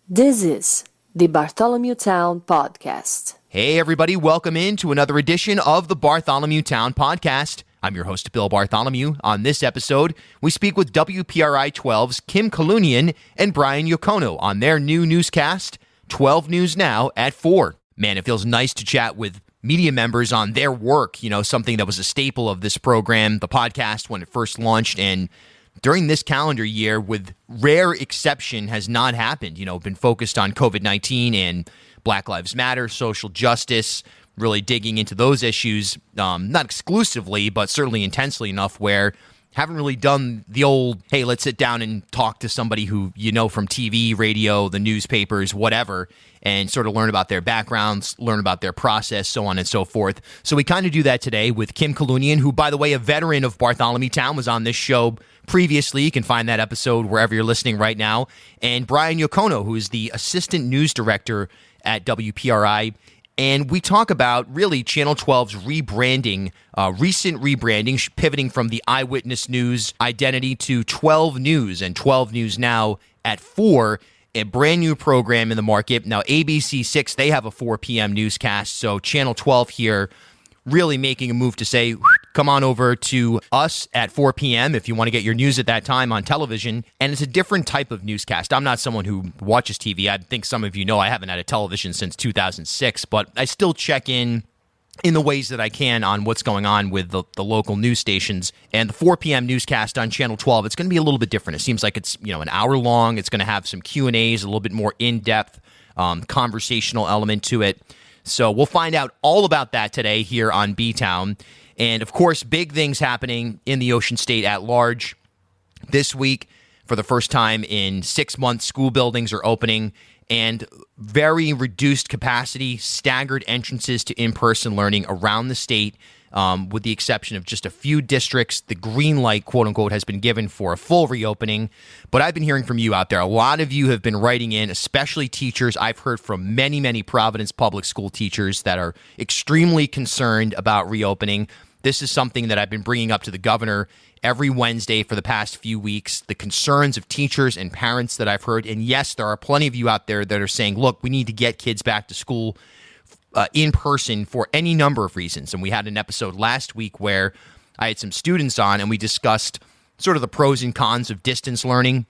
This is the Bartholomew Town Podcast. Hey, everybody. Welcome in to another edition of the Bartholomew Town Podcast. I'm your host, Bill Bartholomew. On this episode, we speak with WPRI 12's Kim Kalunian and Brian Yocono on their new newscast, 12 News Now at 4. Man, it feels nice to chat with media members on their work, something that was a staple of this program, the podcast, when it first launched, and during this calendar year, with rare exception, has not happened. Been focused on COVID-19 and Black Lives Matter, social justice, really digging into those issues, not exclusively, but certainly intensely enough where haven't really done the old, hey, let's sit down and talk to somebody who from TV, radio, the newspapers, whatever, and sort of learn about their backgrounds, learn about their process, so on and so forth. So we kind of do that today with Kim Kalunian, who, by the way, a veteran of Bartholomew Town, was on this show previously. You can find that episode wherever you're listening right now. And Brian Yocono, who is the assistant news director at WPRI. And we talk about really Channel 12's rebranding, recent rebranding, pivoting from the Eyewitness News identity to 12 News and 12 News Now at 4, a brand new program in the market. Now, ABC 6, they have a 4 p.m. newscast. So Channel 12 here really making a move to say, come on over to us at 4 p.m. if you want to get your news at that time on television. And it's a different type of newscast. I'm not someone who watches TV. I think some of you know I haven't had a television since 2006, but I still check in the ways that I can on what's going on with the local news stations. And the 4 p.m. newscast on Channel 12, it's going to be a little bit different. It seems like it's an hour long. It's going to have some Q&As, a little bit more in-depth conversational element to it. So we'll find out all about that today here on B-Town. And, of course, big things happening in the Ocean State at large. This week, for the first time in 6 months, school buildings are opening, and very reduced capacity, staggered entrances to in-person learning around the state, with the exception of just a few districts. The green light, quote-unquote, has been given for a full reopening. But I've been hearing from you out there. A lot of you have been writing in, especially teachers. I've heard from many, many Providence public school teachers that are extremely concerned about reopening. This is something that I've been bringing up to the governor every Wednesday for the past few weeks, the concerns of teachers and parents that I've heard. And yes, there are plenty of you out there that are saying, look, we need to get kids back to school in person for any number of reasons. And we had an episode last week where I had some students on and we discussed sort of the pros and cons of distance learning.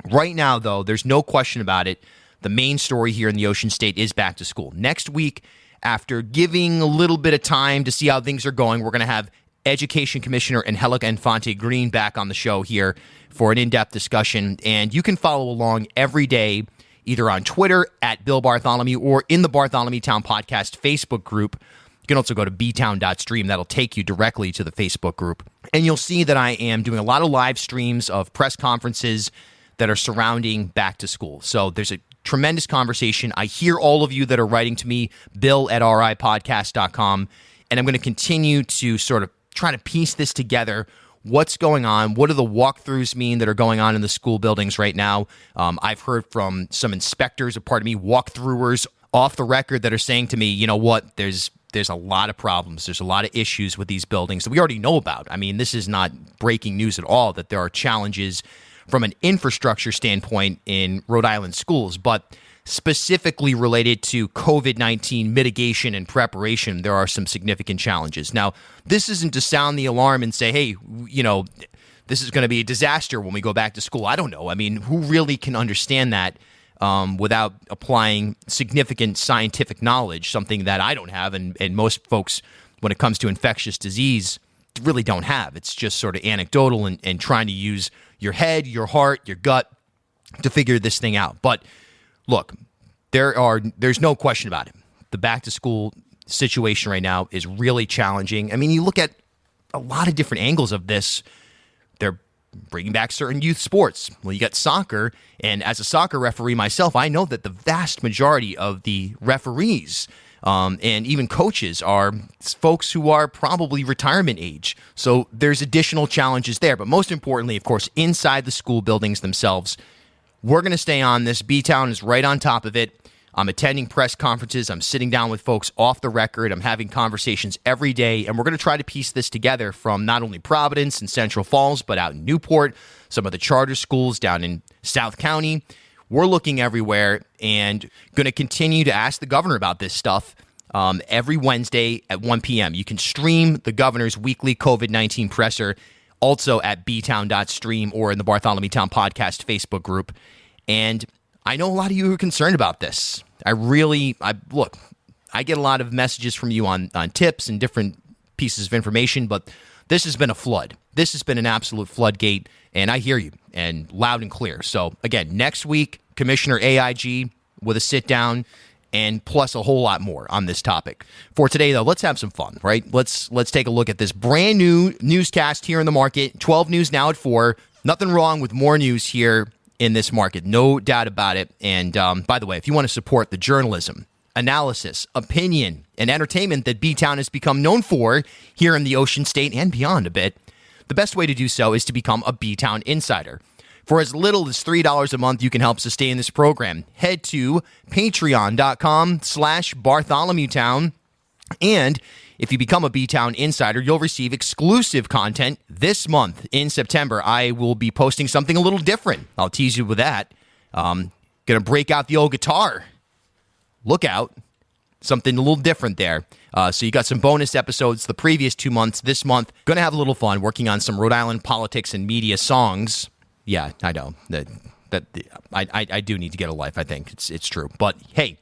Right now, though, there's no question about it. The main story here in the Ocean State is back to school. Next week, after giving a little bit of time to see how things are going, we're going to have Education Commissioner Angelica Infante Green back on the show here for an in-depth discussion. And you can follow along every day, either on Twitter at Bill Bartholomew or in the Bartholomew Town Podcast Facebook group. You can also go to btown.stream. That'll take you directly to the Facebook group. And you'll see that I am doing a lot of live streams of press conferences that are surrounding back to school. So there's a tremendous conversation. I hear all of you that are writing to me, bill@ripodcast.com, and I'm going to continue to sort of try to piece this together. What's going on? What do the walkthroughs mean that are going on in the school buildings right now? I've heard from some inspectors, walkthroughers off the record that are saying to me, you know what, there's a lot of problems. There's a lot of issues with these buildings that we already know about. I mean, this is not breaking news at all that there are challenges from an infrastructure standpoint in Rhode Island schools, but specifically related to COVID-19 mitigation and preparation, there are some significant challenges. Now, this isn't to sound the alarm and say, hey, this is going to be a disaster when we go back to school. I don't know. I mean, who really can understand that without applying significant scientific knowledge, something that I don't have, and most folks, when it comes to infectious disease, really don't have. It's just sort of anecdotal and trying to use your head, your heart, your gut to figure this thing out. But look, there's no question about it. The back-to-school situation right now is really challenging. I mean, you look at a lot of different angles of this. They're bringing back certain youth sports. Well, you got soccer, and as a soccer referee myself, I know that the vast majority of the referees and even coaches are folks who are probably retirement age. So there's additional challenges there. But most importantly, of course, inside the school buildings themselves, we're going to stay on this. B-Town is right on top of it. I'm attending press conferences. I'm sitting down with folks off the record. I'm having conversations every day, and we're going to try to piece this together from not only Providence and Central Falls, but out in Newport, some of the charter schools down in South County. we're looking everywhere and going to continue to ask the governor about this stuff every Wednesday at 1 p.m. You can stream the governor's weekly COVID-19 presser also at btown.stream or in the Bartholomew Town Podcast Facebook group. And I know a lot of you are concerned about this. I get a lot of messages from you on tips and different pieces of information, but this has been a flood. This has been an absolute floodgate, and I hear you, and loud and clear. So, again, next week, Commissioner AIG with a sit-down, and plus a whole lot more on this topic. For today, though, let's have some fun, right? Let's take a look at this brand new newscast here in the market, 12 News Now at 4. Nothing wrong with more news here in this market, no doubt about it. And by the way, if you want to support the journalism, analysis, opinion, and entertainment that B-Town has become known for here in the Ocean State and beyond a bit, the best way to do so is to become a B-Town insider. For as little as $3 a month, you can help sustain this program. Head to patreon.com/BartholomewTown. And if you become a B-Town insider, you'll receive exclusive content this month. In September, I will be posting something a little different. I'll tease you with that. Going to break out the old guitar. Look out. Something a little different there. So you got some bonus episodes the previous 2 months. This month, going to have a little fun working on some Rhode Island politics and media songs. Yeah, I know. I do need to get a life, I think. It's true. But hey,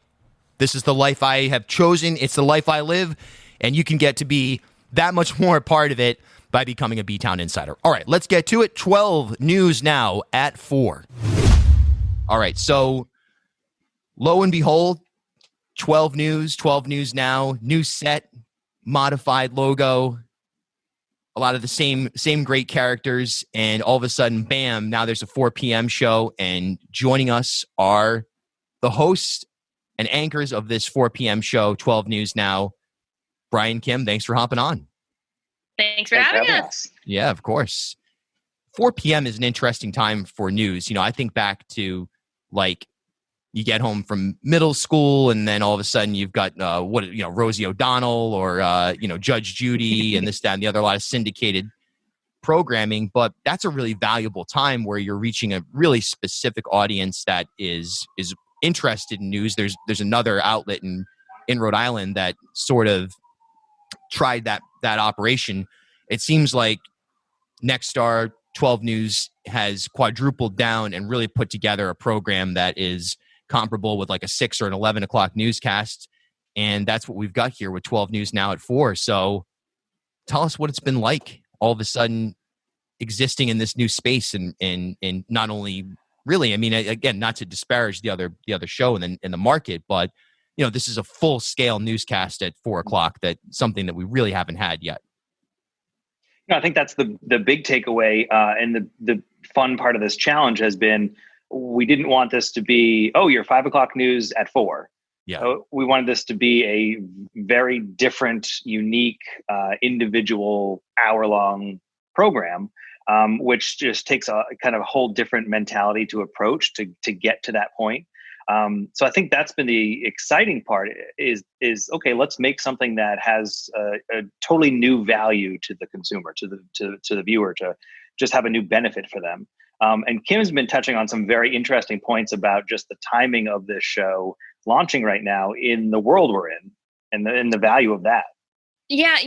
this is the life I have chosen. It's the life I live. And you can get to be that much more a part of it by becoming a B-Town insider. All right, let's get to it. 12 News Now at 4. All right, so lo and behold, 12 News Now, new set, modified logo, a lot of the same great characters, and all of a sudden, bam, now there's a 4 p.m. show, and joining us are the hosts and anchors of this 4 p.m. show, 12 News Now. Brian, Kim, thanks for hopping on. Thanks for having us. Yeah, of course. 4 p.m. is an interesting time for news. You know, I think back to, like, you get home from middle school, and then all of a sudden you've got Rosie O'Donnell or Judge Judy and this, that, and the other, a lot of syndicated programming. But that's a really valuable time where you're reaching a really specific audience that is interested in news. There's another outlet in Rhode Island that sort of tried that operation. It seems like Nexstar 12 News has quadrupled down and really put together a program that is comparable with like a 6 or an 11 o'clock newscast. And that's what we've got here with 12 News Now at 4. So tell us what it's been like all of a sudden existing in this new space and not only really, I mean, again, not to disparage the other show in the market, but this is a full scale newscast at 4 o'clock, that something that we really haven't had yet. I think that's the big takeaway. And the fun part of this challenge has been, we didn't want this to be, your 5 o'clock news at 4. Yeah. We wanted this to be a very different, unique, individual hour-long program, which just takes a kind of whole different mentality to approach to get to that point. So I think that's been the exciting part is okay, let's make something that has a totally new value to the consumer, to the viewer, to just have a new benefit for them. And Kim's been touching on some very interesting points about just the timing of this show launching right now in the world we're in, and the value of that. Yeah,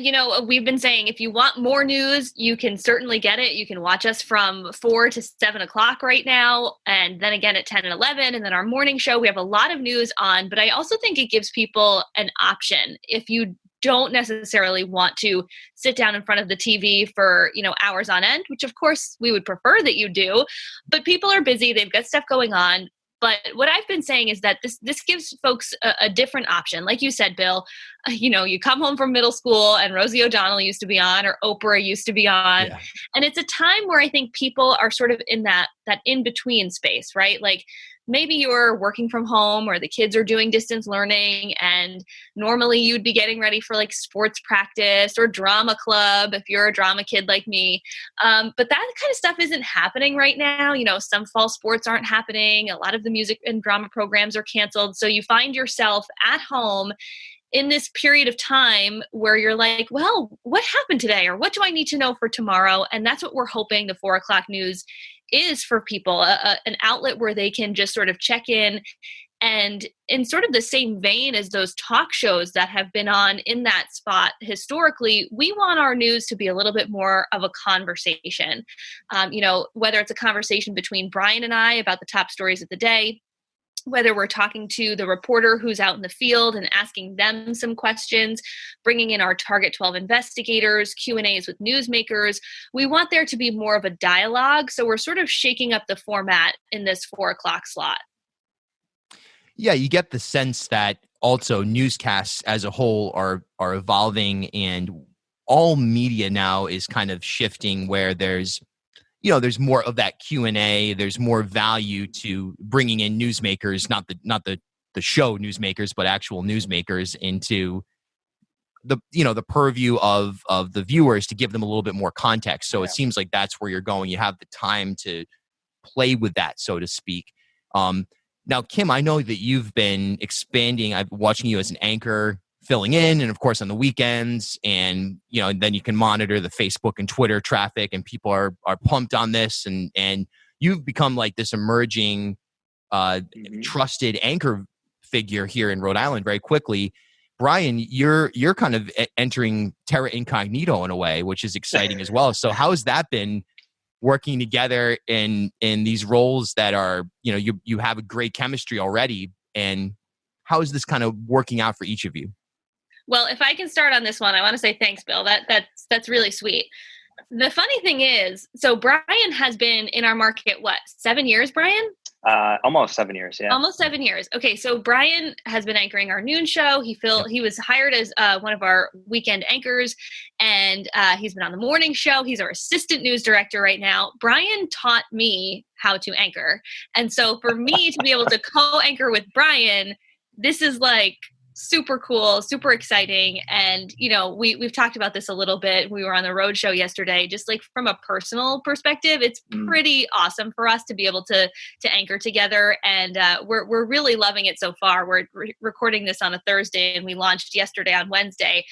we've been saying if you want more news, you can certainly get it. You can watch us from 4 to 7 o'clock right now, and then again at 10 and 11, and then our morning show. We have a lot of news on, but I also think it gives people an option. If you don't necessarily want to sit down in front of the TV for, hours on end, which of course we would prefer that you do, but people are busy, they've got stuff going on. But what I've been saying is that this gives folks a different option. Like you said, Bill, you come home from middle school and Rosie O'Donnell used to be on, or Oprah used to be on. Yeah. And it's a time where I think people are sort of in that in-between space, right? Like maybe you're working from home or the kids are doing distance learning, and normally you'd be getting ready for like sports practice or drama club if you're a drama kid like me. But that kind of stuff isn't happening right now. Some fall sports aren't happening. A lot of the music and drama programs are canceled. So you find yourself at home in this period of time where you're like, well, what happened today? Or what do I need to know for tomorrow? And that's what we're hoping the 4 o'clock news is for people, an outlet where they can just sort of check in. And in sort of the same vein as those talk shows that have been on in that spot historically, we want our news to be a little bit more of a conversation. Whether it's a conversation between Brian and I about the top stories of the day, whether we're talking to the reporter who's out in the field and asking them some questions, bringing in our Target 12 investigators, Q&As with newsmakers, we want there to be more of a dialogue. So we're sort of shaking up the format in this 4 o'clock slot. Yeah, you get the sense that also newscasts as a whole are evolving, and all media now is kind of shifting where there's more of that Q&A. There's more value to bringing in newsmakers, not the show newsmakers, but actual newsmakers into the purview of the viewers to give them a little bit more context. So It seems like that's where you're going. You have the time to play with that, so to speak. Now, Kim, I know that you've been expanding. I've been watching you as an anchor, filling in, and of course on the weekends, and then you can monitor the Facebook and Twitter traffic, and people are pumped on this, and you've become like this emerging trusted anchor figure here in Rhode Island very quickly. Brian, you're kind of entering terra incognito in a way, which is exciting as well. So how has that been, working together in these roles that are, you have a great chemistry already, and how is this kind of working out for each of you? Well, if I can start on this one, I want to say thanks, Bill. That's really sweet. The funny thing is, so Brian has been in our market, 7 years, Brian? Almost 7 years, yeah. Almost 7 years. Okay, so Brian has been anchoring our noon show. He was hired as one of our weekend anchors, and he's been on the morning show. He's our assistant news director right now. Brian taught me how to anchor. And so for me to be able to co-anchor with Brian, this is like super cool, super exciting. And, we've talked about this a little bit. We were on the road show yesterday, just like from a personal perspective, it's pretty awesome for us to be able to anchor together. And we're really loving it so far. We're recording this on a Thursday and we launched yesterday on Wednesday.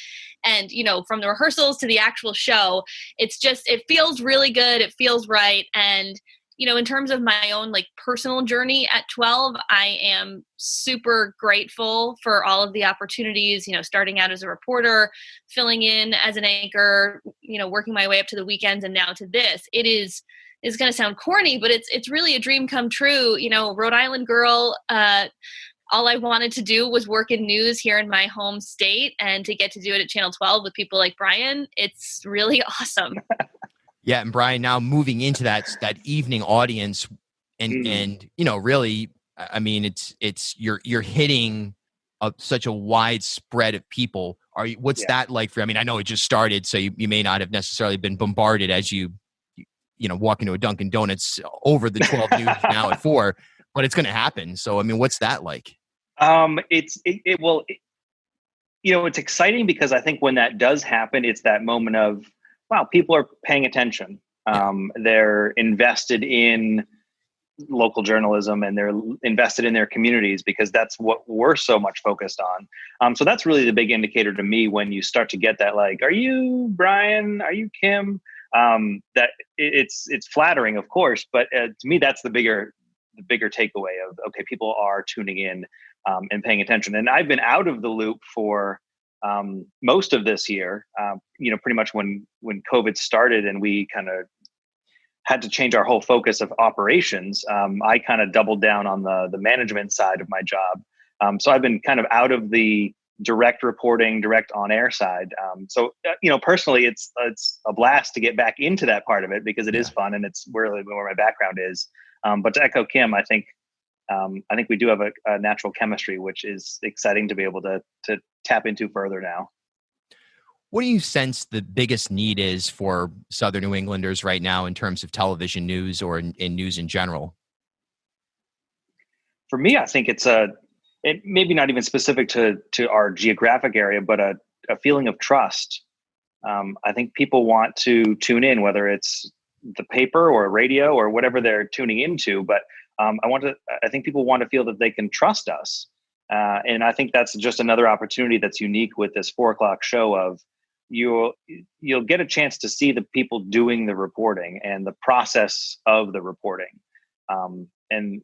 And, from the rehearsals to the actual show, it feels really good. It feels right. And, in terms of my own personal journey at 12, I am super grateful for all of the opportunities, starting out as a reporter, filling in as an anchor, working my way up to the weekends, and now to this. It's going to sound corny, but it's really a dream come true. Rhode Island girl, all I wanted to do was work in news here in my home state, and to get to do it at Channel 12 with people like Brian, it's really awesome. Yeah, and Brian, now moving into that evening audience, and really, I mean, it's you're hitting such a wide spread of people. What's that like for you? I mean, I know it just started, so you may not have necessarily been bombarded as you walk into a Dunkin' Donuts over the 12 news now at 4, but it's going to happen. So, I mean, what's that like? It's exciting because I think when that does happen, it's that moment of, wow, people are paying attention. They're invested in local journalism, and they're invested in their communities, because that's what we're so much focused on. So that's really the big indicator to me when you start to get that, are you Brian? Are you Kim? That it's flattering, of course, but to me, that's the bigger takeaway of, okay, people are tuning in and paying attention. And I've been out of the loop for most of this year, pretty much when COVID started and we kind of had to change our whole focus of operations. I kind of doubled down on the management side of my job. So I've been kind of out of the direct reporting, direct on air side. Personally, it's a blast to get back into that part of it, because it is fun and it's really where my background is. But to echo Kim, I think we do have a natural chemistry, which is exciting to be able to tap into further now. What do you sense the biggest need is for Southern New Englanders right now in terms of television news or in news in general? For me, I think it maybe not even specific to our geographic area, but a feeling of trust. I think people want to tune in, whether it's the paper or radio or whatever they're tuning into. But I think people want to feel that they can trust us. And I think that's just another opportunity that's unique with this 4 o'clock show of, you'll get a chance to see the people doing the reporting and the process of the reporting. And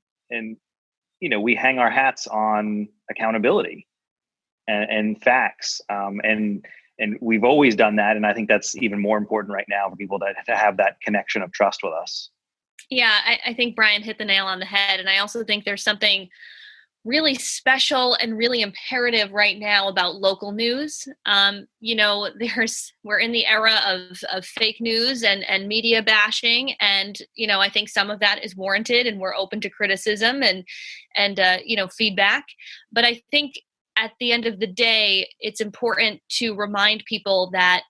we hang our hats on accountability and facts. And we've always done that. And I think that's even more important right now for people to have that connection of trust with us. Yeah, I think Brian hit the nail on the head. And I also think there's something really special and really imperative right now about local news. We're in the era of fake news and media bashing. And, I think some of that is warranted, and we're open to criticism and feedback. But I think at the end of the day, it's important to remind people that,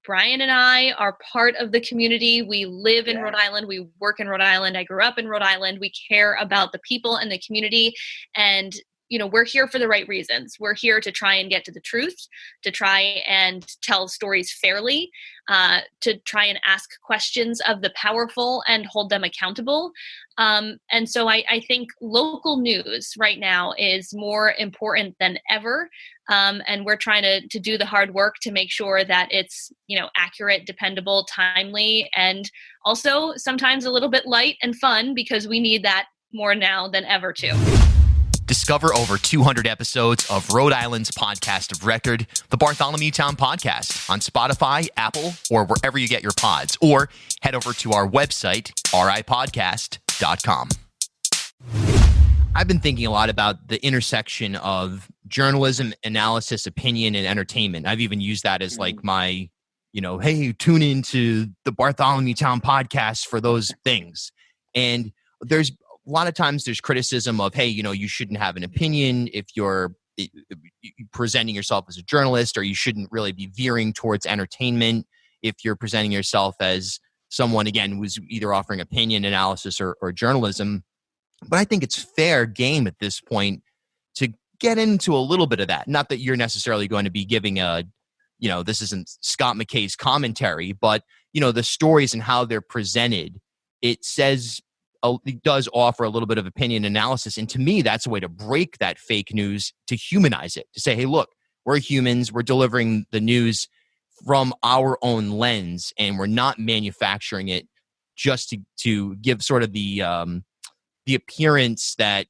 Brian and I are part of the community. We live in Rhode Island. We work in Rhode Island. I grew up in Rhode Island. We care about the people and the community. And, we're here for the right reasons. We're here to try and get to the truth, to try and tell stories fairly, to try and ask questions of the powerful and hold them accountable. And so I think local news right now is more important than ever. And we're trying to do the hard work to make sure that it's, accurate, dependable, timely, and also sometimes a little bit light and fun, because we need that more now than ever too. Discover over 200 episodes of Rhode Island's podcast of record, the Bartholomew Town Podcast, on Spotify, Apple, or wherever you get your pods. Or head over to our website, ripodcast.com. I've been thinking a lot about the intersection of journalism, analysis, opinion, and entertainment. I've even used that as like my, hey, tune into the Bartholomew Town Podcast for those things. And there's a lot of times there's criticism of, hey, you shouldn't have an opinion if you're presenting yourself as a journalist, or you shouldn't really be veering towards entertainment if you're presenting yourself as someone, again, who's either offering opinion, analysis, or journalism. But I think it's fair game at this point to get into a little bit of that. Not that you're necessarily going to be giving this isn't Scott McKay's commentary, but, the stories and how they're presented, it does offer a little bit of opinion analysis. And to me, that's a way to break that fake news, to humanize it, to say, hey, look, we're humans. We're delivering the news from our own lens, and we're not manufacturing it just to give sort of the appearance that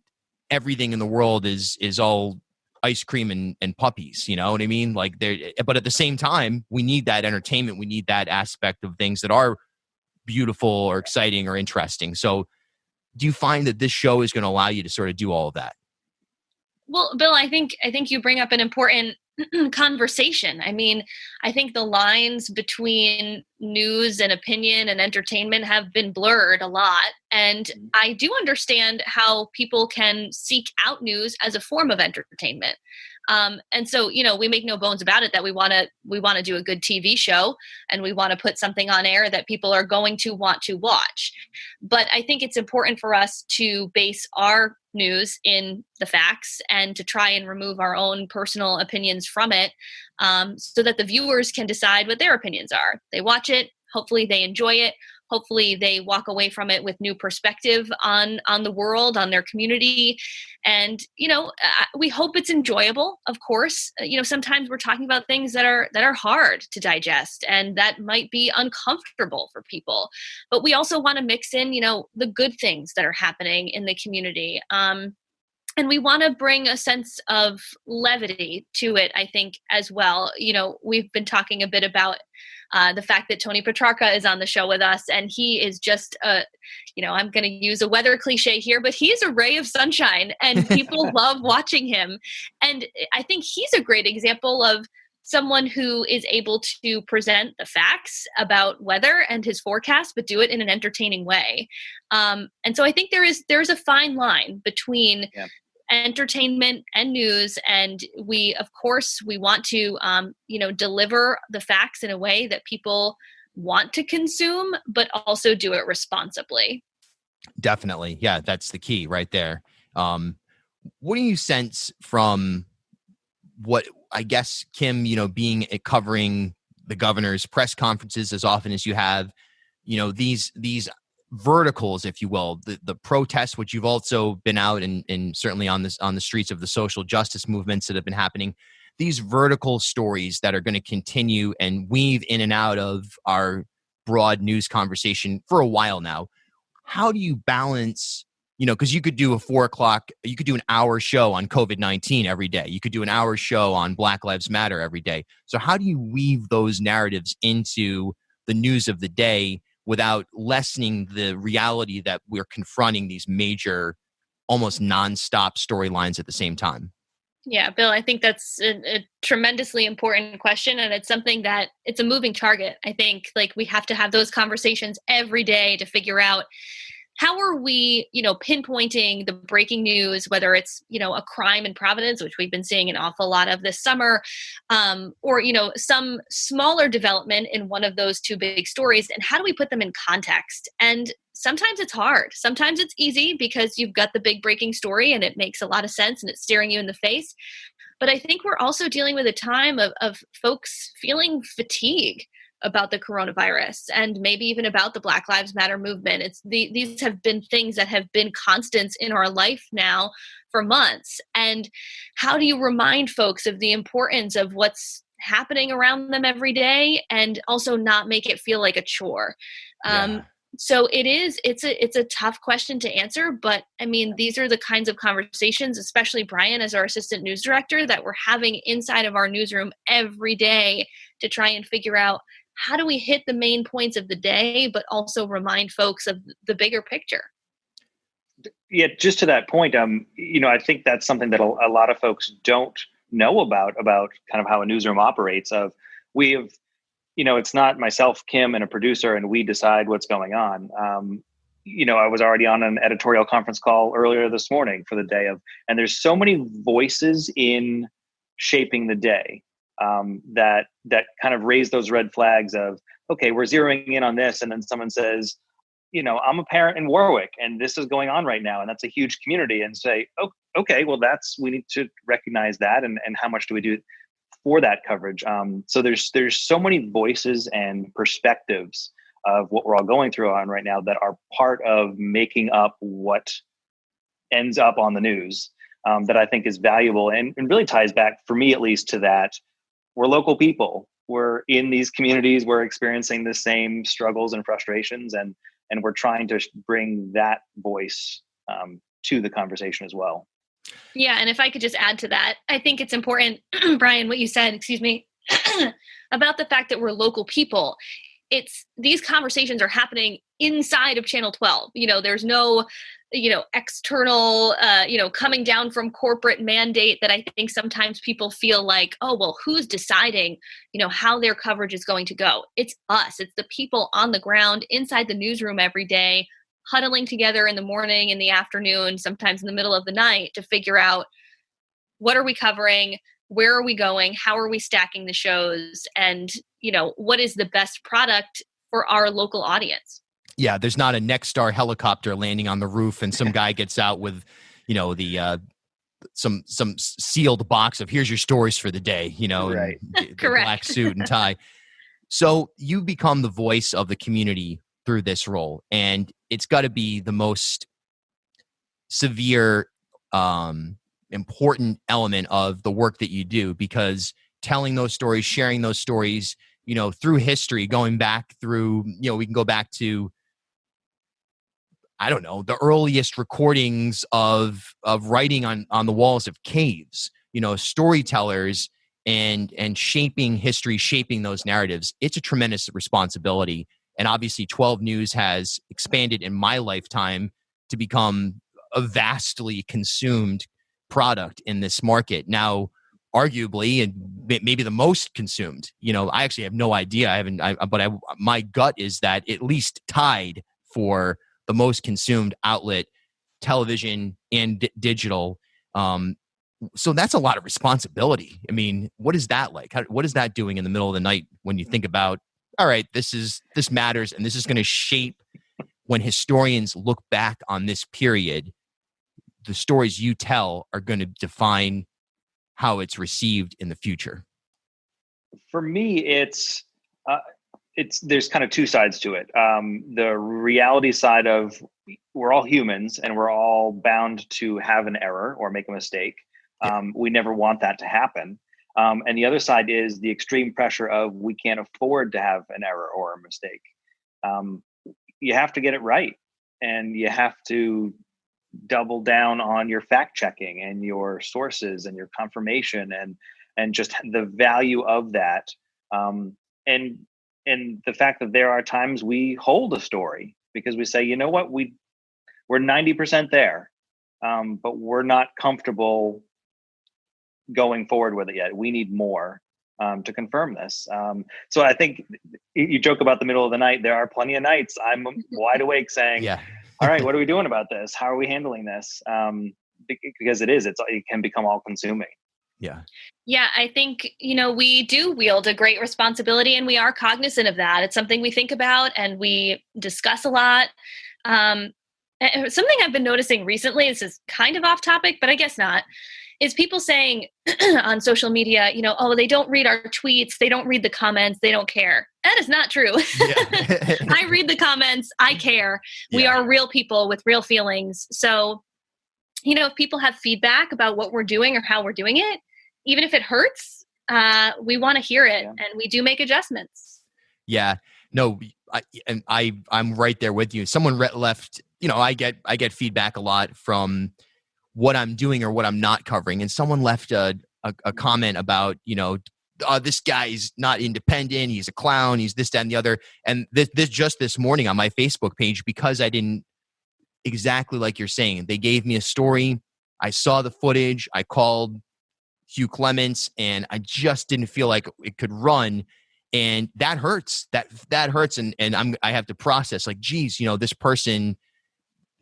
everything in the world is all ice cream and puppies. You know what I mean? But at the same time, we need that entertainment. We need that aspect of things that are beautiful or exciting or interesting. So do you find that this show is going to allow you to sort of do all of that? Well, Bill, I think you bring up an important conversation. I mean, I think the lines between news and opinion and entertainment have been blurred a lot. And I do understand how people can seek out news as a form of entertainment. And so, we make no bones about it that we want to do a good TV show, and we want to put something on air that people are going to want to watch. But I think it's important for us to base our news in the facts and to try and remove our own personal opinions from it, so that the viewers can decide what their opinions are. They watch it. Hopefully they enjoy it. Hopefully they walk away from it with new perspective on the world, on their community. And, we hope it's enjoyable, of course. Sometimes we're talking about things that are hard to digest and that might be uncomfortable for people. But we also want to mix in, the good things that are happening in the community. And we want to bring a sense of levity to it, I think, as well. We've been talking a bit about the fact that Tony Petrarca is on the show with us, and he is just I'm going to use a weather cliche here, but he's a ray of sunshine, and people love watching him. And I think he's a great example of someone who is able to present the facts about weather and his forecast, but do it in an entertaining way. And so I think there's a fine line between entertainment and news, and we want to deliver the facts in a way that people want to consume, but also do it responsibly. Definitely. Yeah, that's the key right there. What do you sense from what I guess, Kim, being covering the governor's press conferences as often as you have, these verticals, if you will, the protests, which you've also been out and certainly on the streets of the social justice movements that have been happening. these vertical stories that are going to continue and weave in and out of our broad news conversation for a while now. How do you balance, because you could do you could do an hour show on COVID-19 every day. You could do an hour show on Black Lives Matter every day. So how do you weave those narratives into the news of the day without lessening the reality that we're confronting these major, almost nonstop storylines at the same time? Yeah, Bill, I think that's a tremendously important question. And it's something that it's a moving target. I think we have to have those conversations every day to figure out how are we, pinpointing the breaking news, whether it's, a crime in Providence, which we've been seeing an awful lot of this summer, or, some smaller development in one of those two big stories, and how do we put them in context? And sometimes it's hard. Sometimes it's easy because you've got the big breaking story and it makes a lot of sense and it's staring you in the face. But I think we're also dealing with a time of folks feeling fatigue about the coronavirus and maybe even about the Black Lives Matter movement. These have been things that have been constants in our life now for months. And how do you remind folks of the importance of what's happening around them every day and also not make it feel like a chore? So it's a tough question to answer, but I mean, these are the kinds of conversations, especially Brian as our assistant news director, that we're having inside of our newsroom every day to try and figure out how do we hit the main points of the day, but also remind folks of the bigger picture. Yeah, just to that point, I think that's something that a lot of folks don't know about kind of how a newsroom operates. We have, it's not myself, Kim, and a producer, and we decide what's going on. I was already on an editorial conference call earlier this morning for the day and there's so many voices in shaping the day that kind of raise those red flags of, okay, we're zeroing in on this. And then someone says, I'm a parent in Warwick and this is going on right now. And that's a huge community, and say, oh, okay, well, we need to recognize that. And how much do we do for that coverage? So there's so many voices and perspectives of what we're all going through on right now that are part of making up what ends up on the news, that I think is valuable and really ties back, for me at least, to that we're local people. We're in these communities. We're experiencing the same struggles and frustrations, and we're trying to bring that voice to the conversation as well. Yeah, and if I could just add to that, I think it's important, Brian, what you said, about the fact that we're local people. These conversations are happening inside of Channel 12. There's no, external, coming down from corporate mandate that I think sometimes people feel like, oh, well, who's deciding, how their coverage is going to go? It's us. It's the people on the ground inside the newsroom every day, huddling together in the morning, in the afternoon, sometimes in the middle of the night to figure out what are we covering, where are we going, how are we stacking the shows, and what is the best product for our local audience. Yeah, there's not a Nexstar helicopter landing on the roof and some guy gets out with, the some sealed box of here's your stories for the day, right. the black suit and tie. So you become the voice of the community through this role, and it's got to be the most severe, important element of the work that you do, because telling those stories, sharing those stories, through history, going back through, we can go back to, I don't know, the earliest recordings of writing on the walls of caves, storytellers and shaping history, shaping those narratives. It's a tremendous responsibility. And obviously 12 News has expanded in my lifetime to become a vastly consumed product in this market. Now, arguably, and maybe the most consumed, I actually have no idea. My gut is that at least tied for the most consumed outlet, television and digital. So that's a lot of responsibility. I mean, what is that like? What is that doing in the middle of the night when you think about, all right, this matters, and this is going to shape when historians look back on this period, the stories you tell are going to define how it's received in the future? For me, there's kind of two sides to it. The reality side of we're all humans and we're all bound to have an error or make a mistake. We never want that to happen. And the other side is the extreme pressure of we can't afford to have an error or a mistake. You have to get it right, and you have to double down on your fact checking and your sources and your confirmation and just the value of that. And the fact that there are times we hold a story because we say, you know what, we're 90% there, but we're not comfortable going forward with it yet. We need more to confirm this. So I think you joke about the middle of the night. There are plenty of nights I'm wide awake saying, Yeah. all right, what are we doing about this? How are we handling this? Because it can become all consuming. Yeah. Yeah, I think, we do wield a great responsibility, and we are cognizant of that. It's something we think about and we discuss a lot. And something I've been noticing recently, this is kind of off topic, but I guess not, is people saying on social media, oh, they don't read our tweets, they don't read the comments, they don't care. That is not true. Yeah. I read the comments, I care. Yeah. We are real people with real feelings. So, if people have feedback about what we're doing or how we're doing it, even if it hurts, we want to hear it, and we do make adjustments. Yeah, no, I'm right there with you. Someone left, I get feedback a lot from what I'm doing or what I'm not covering, and someone left a comment about, this guy's not independent, he's a clown, he's this, that, and the other. And this morning on my Facebook page, because I didn't, exactly like you're saying, they gave me a story, I saw the footage, I called Hugh Clements, and I just didn't feel like it could run. And that hurts. That hurts. And I have to process, like, geez, this person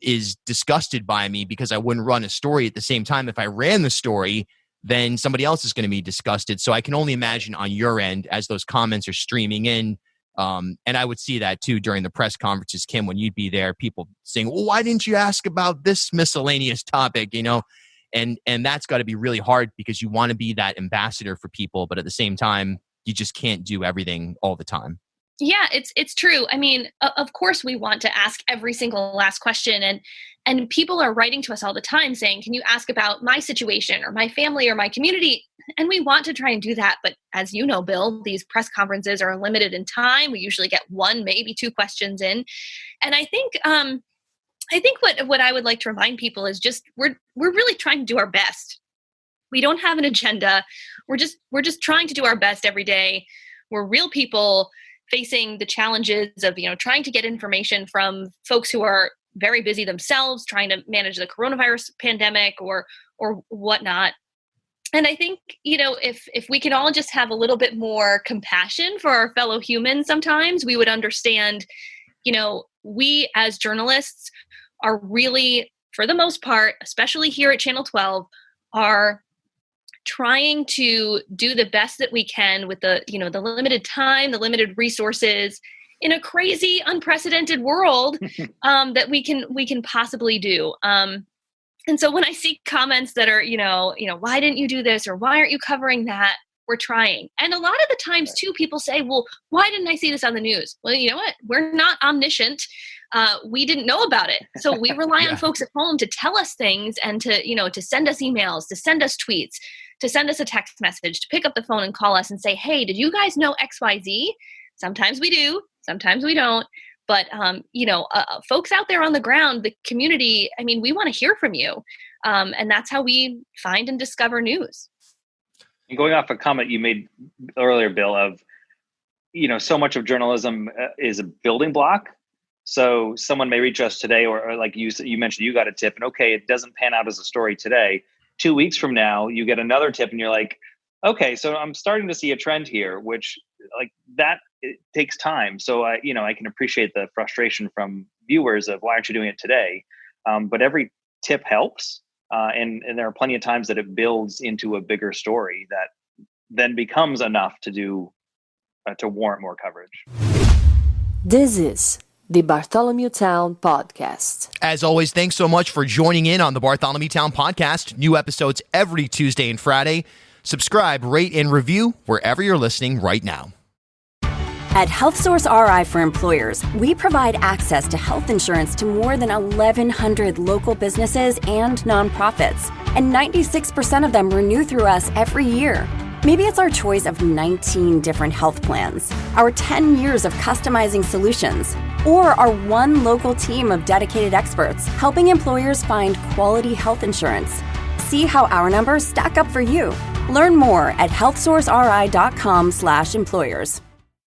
is disgusted by me because I wouldn't run a story. At the same time, if I ran the story, then somebody else is going to be disgusted. So I can only imagine on your end as those comments are streaming in. And I would see that too during the press conferences, Kim, when you'd be there, people saying, well, why didn't you ask about this miscellaneous topic, And that's got to be really hard because you want to be that ambassador for people, but at the same time, you just can't do everything all the time. Yeah, it's true. I mean, of course, we want to ask every single last question, and people are writing to us all the time saying, "Can you ask about my situation or my family or my community?" And we want to try and do that, but as you know, Bill, these press conferences are limited in time. We usually get one, maybe two questions in, and I think what I would like to remind people is just we're really trying to do our best. We don't have an agenda. We're just trying to do our best every day. We're real people facing the challenges of trying to get information from folks who are very busy themselves, trying to manage the coronavirus pandemic or whatnot. And I think if we can all just have a little bit more compassion for our fellow humans, sometimes we would understand. We as journalists are really, for the most part, especially here at Channel 12, are trying to do the best that we can with the limited time, the limited resources in a crazy, unprecedented world that we can possibly do. And so when I see comments that are, why didn't you do this or why aren't you covering that? We're trying. And a lot of the times too, people say, well, why didn't I see this on the news? Well, you know what? We're not omniscient. We didn't know about it. So we rely on folks at home to tell us things and to send us emails, to send us tweets, to send us a text message, to pick up the phone and call us and say, hey, did you guys know XYZ? Sometimes we do, sometimes we don't. But, folks out there on the ground, the community, I mean, we want to hear from you. And that's how we find and discover news. And going off a comment you made earlier, Bill, of, so much of journalism is a building block. So someone may reach us today, or like you mentioned, you got a tip, and okay, it doesn't pan out as a story today. 2 weeks from now, you get another tip, and you're like, okay, so I'm starting to see a trend here, which like that it takes time. So I can appreciate the frustration from viewers of why aren't you doing it today? But every tip helps, and there are plenty of times that it builds into a bigger story that then becomes enough to warrant more coverage. This is the Bartholomew Town Podcast. As always, thanks so much for joining in on the Bartholomew Town Podcast. New episodes every Tuesday and Friday. Subscribe, rate, and review wherever you're listening right now. At HealthSource RI for Employers, we provide access to health insurance to more than 1,100 local businesses and nonprofits, and 96% of them renew through us every year. Maybe it's our choice of 19 different health plans, our 10 years of customizing solutions, or our one local team of dedicated experts helping employers find quality health insurance. See how our numbers stack up for you. Learn more at healthsourceri.com/employers.